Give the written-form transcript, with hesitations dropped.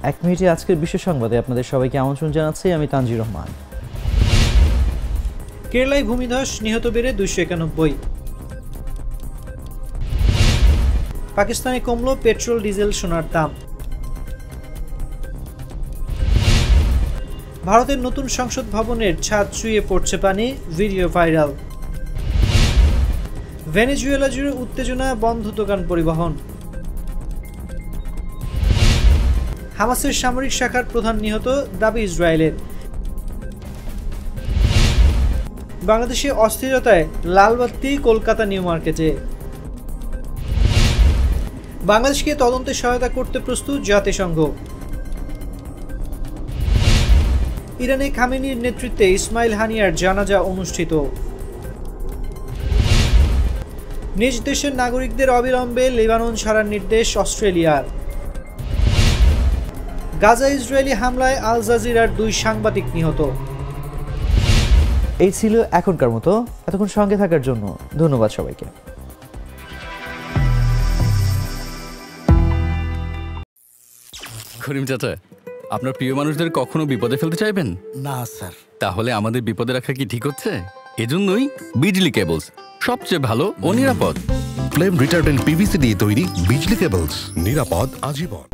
এক মিনিটে আজকের বিশ্ব সংবাদে আপনাদের সবাইকে আমন্ত্রণ জানাচ্ছি আমি তানজির রহমান। কেরালায় ভূমিধস, নিহত বেড়ে 291। পাকিস্তানে কমল পেট্রোল ডিজেল সোনার দাম। ভারতের নতুন সংসদ ভবনের ছাদ চুইয়ে পড়ছে পানি, ভিডিও ভাইরাল। ভেনেজুয়েলা জুড়ে উত্তেজনা, বন্ধ দোকান পরিবহন। হামাসের সামরিক শাখার প্রধান নিহত, দাবি ইসরায়েলের। বাংলাদেশে অস্থিরতায় লালবাতি কলকাতা নিউ মার্কেটে। বাংলাদেশকে তদন্তে সহায়তা করতে প্রস্তুত জাতিসংঘ। ইরানে খামেনির নেতৃত্বে ইসমাইল হানিয়ার জানাজা অনুষ্ঠিত। নিজ দেশের নাগরিকদের অবিলম্বে লেবানন ছাড়ার নির্দেশ অস্ট্রেলিয়ার। গাজা ইসরায়েলি হামলায় আল জাজিরার 2 সাংবাদিক নিহত। এই ছিল এখনকার মতো। এতক্ষণ সঙ্গে থাকার জন্য ধন্যবাদ সবাইকে। করিম চাচা, আপনার প্রিয় মানুষদের কখনো বিপদে ফেলতে চাইবেন না স্যার। তাহলে আমাদের বিপদে রাখা কি ঠিক হচ্ছে? এজন্যই বিজলি কেবলস সবচেয়ে ভালো ও নিরাপদ। ফ্লেম রিটার্ডেন্ট পিভিসি দিয়ে তৈরি বিজলি কেবলস, নিরাপদ আজীবন।